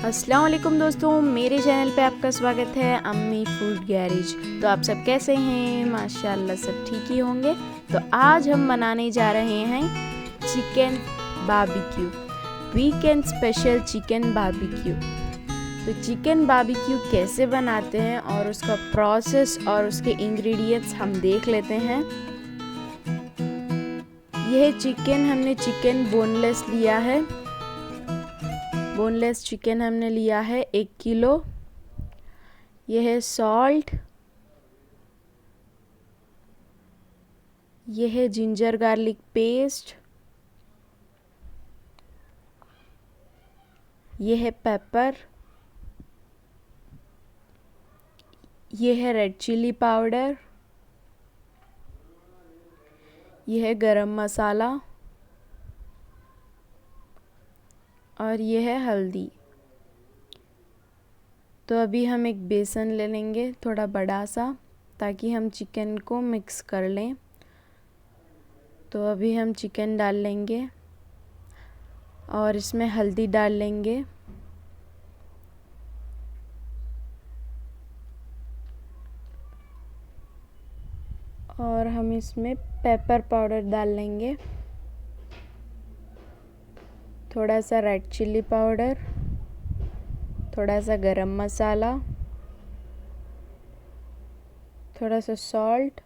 अस्सलाम वालेकुम दोस्तों, मेरे चैनल पे आपका स्वागत है अम्मी फूड गैरेज। तो आप सब कैसे हैं? माशाल्लाह सब ठीक ही होंगे। तो आज हम बनाने जा रहे हैं chicken barbecue, weekend special chicken barbecue. तो चिकन बारबेक्यू कैसे बनाते हैं और उसका प्रोसेस और उसके इंग्रेडिएंट्स हम देख लेते हैं। यह चिकन हमने चिकन बोनलेस लिया है। बोनलेस चिकन हमने लिया है 1 किलो। यह है सॉल्ट, यह है जिंजर गार्लिक पेस्ट, यह है पेपर, यह है रेड चिली पाउडर, यह है गरम मसाला और यह है हल्दी। तो अभी हम एक बेसन ले लेंगे थोड़ा बड़ा सा, ताकि हम चिकन को मिक्स कर लें। तो अभी हम चिकन डाल लेंगे और इसमें हल्दी डाल लेंगे। और हम इसमें पेपर पाउडर डाल लेंगे, थोड़ा सा रेड चिली पाउडर, थोड़ा सा गरम मसाला, थोड़ा सा सॉल्ट,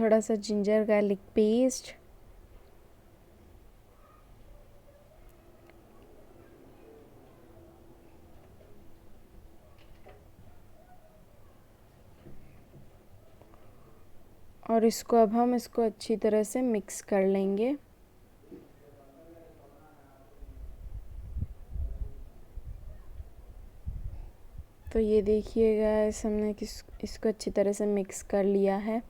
थोड़ा सा जिंजर गार्लिक पेस्ट, और इसको अब हम इसको अच्छी तरह से मिक्स कर लेंगे। तो ये देखिएगा, हमने इसको अच्छी तरह से मिक्स कर लिया है।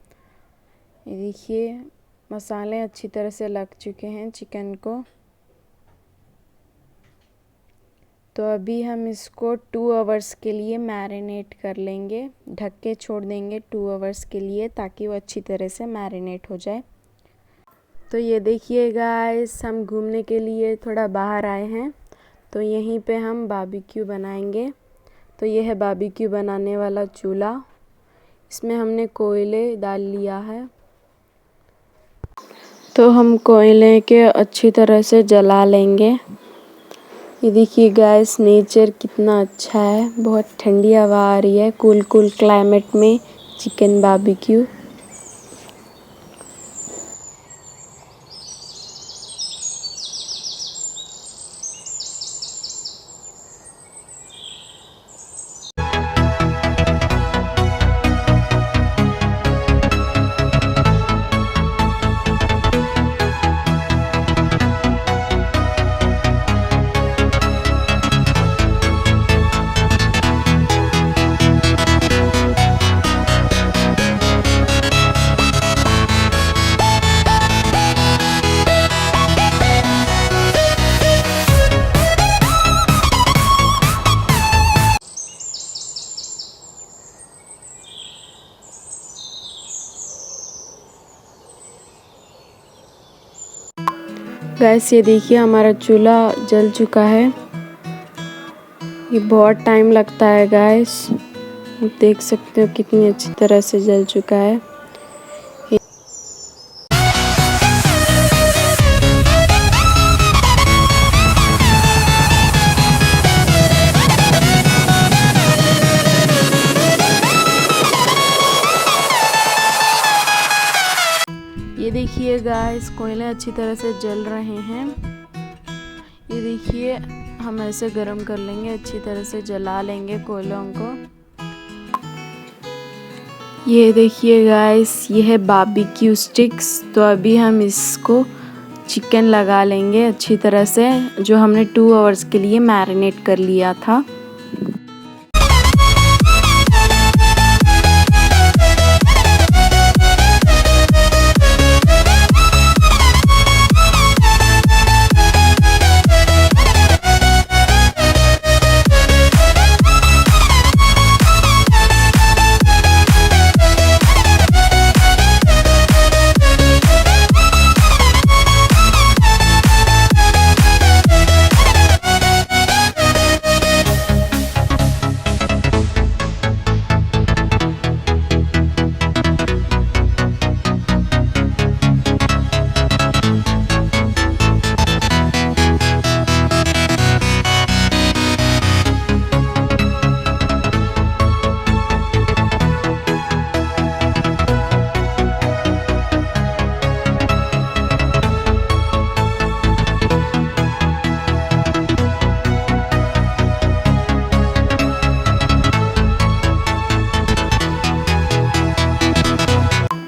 ये देखिए मसाले अच्छी तरह से लग चुके हैं चिकन को। तो अभी हम इसको 2 आवर्स के लिए मैरिनेट कर लेंगे, ढक के छोड़ देंगे 2 आवर्स के लिए, ताकि वो अच्छी तरह से मैरिनेट हो जाए। तो ये देखिए गाइस, हम घूमने के लिए थोड़ा बाहर आए हैं। तो यहीं पे हम बारबेक्यू बनाएंगे। तो ये है बारबेक्यू बनाने वाला चूल्हा। इसमें हमने कोयले डाल लिया है। तो हम कोयले के अच्छी तरह से जला लेंगे। ये देखिए गाइस, नेचर कितना अच्छा है, बहुत ठंडी हवा आ रही है कूल क्लाइमेट में चिकन बारबेक्यू। गैस ये देखिए, हमारा चूल्हा जल चुका है। ये बहुत टाइम लगता है गैस, देख सकते हो कितनी अच्छी तरह से जल चुका है। ये देखिए गाइस, कोयले अच्छी तरह से जल रहे हैं। ये देखिए, हम ऐसे गरम कर लेंगे, अच्छी तरह से जला लेंगे कोयलों को। ये देखिए गाइस, ये है बारबेक्यू स्टिक्स। तो अभी हम इसको चिकन लगा लेंगे अच्छी तरह से, जो हमने 2 आवर्स के लिए मैरिनेट कर लिया था।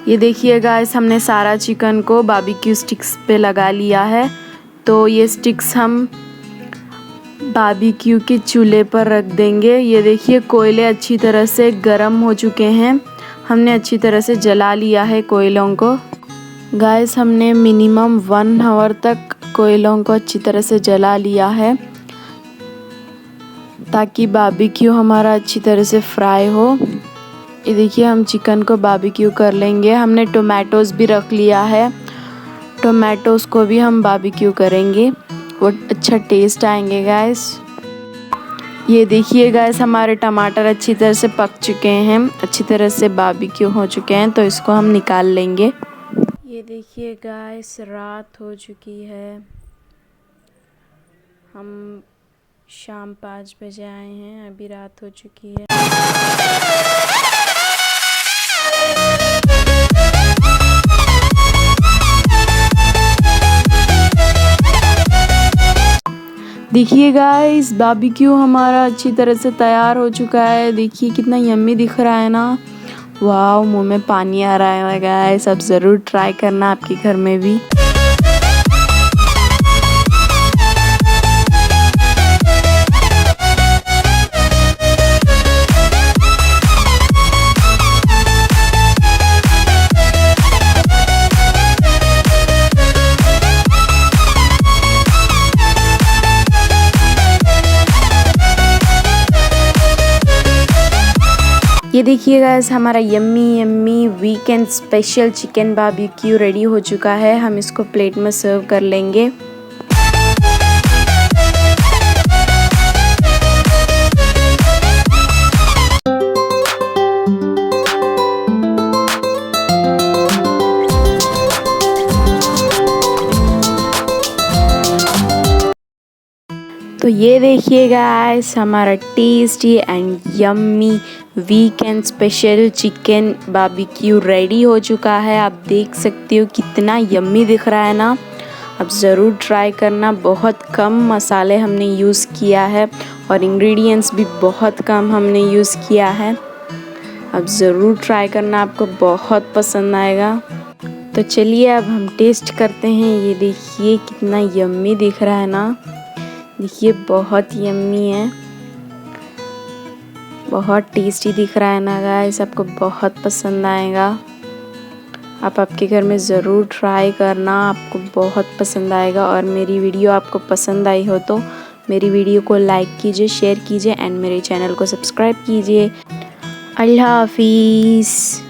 ये देखिए गाइस, हमने सारा चिकन को बारबेक्यू स्टिक्स पे लगा लिया है। तो ये स्टिक्स हम बारबेक्यू के चूल्हे पर रख देंगे। ये देखिए कोयले अच्छी तरह से गर्म हो चुके हैं। हमने अच्छी तरह से जला लिया है कोयलों को। गाइस, हमने मिनिमम 1 आवर तक कोयलों को अच्छी तरह से जला लिया है ताकि बारबेक्यू हमारा अच्छी तरह से फ्राई हो। ये देखिए, हम चिकन को बारबेक्यू कर लेंगे। हमने टोमेटोज़ भी रख लिया है, टोमेटोज़ को भी हम बारबेक्यू करेंगे, वो अच्छा टेस्ट आएंगे गाइस। ये देखिए गाइस, हमारे टमाटर अच्छी तरह से पक चुके हैं, अच्छी तरह से बारबेक्यू हो चुके हैं, तो इसको हम निकाल लेंगे। ये देखिए गाइस, रात हो चुकी है। हम शाम 5 बजे आए हैं, अभी रात हो चुकी है। देखिए गाइस, बारबेक्यू हमारा अच्छी तरह से तैयार हो चुका है। देखिए कितना यम्मी दिख रहा है ना। वाह, मुंह में पानी आ रहा है गाइस। अब ज़रूर ट्राई करना आपके घर में भी। ये देखिए गाइस, हमारा yummy yummy weekend special chicken barbecue ready हो चुका है। हम इसको प्लेट में सर्व कर लेंगे। तो ये देखिए गाइस, हमारा tasty and yummy weekend special chicken barbecue ready हो चुका है। आप देख सकते हो कितना यम्मी दिख रहा है ना। अब ज़रूर ट्राई करना। बहुत कम मसाले हमने यूज़ किया है और इंग्रेडिएंट्स भी बहुत कम हमने यूज़ किया है। अब ज़रूर ट्राई करना, आपको बहुत पसंद आएगा। तो चलिए अब हम टेस्ट करते हैं। ये देखिए कितना यम्मी दिख रहा है ना। देखिए बहुत यम्मी है, बहुत टेस्टी दिख रहा है ना गाइस। आपको बहुत पसंद आएगा। आप आपके घर में ज़रूर ट्राई करना, आपको बहुत पसंद आएगा। और मेरी वीडियो आपको पसंद आई हो तो मेरी वीडियो को लाइक कीजिए, शेयर कीजिए एंड मेरे चैनल को सब्सक्राइब कीजिए। अल्लाह हाफिज़।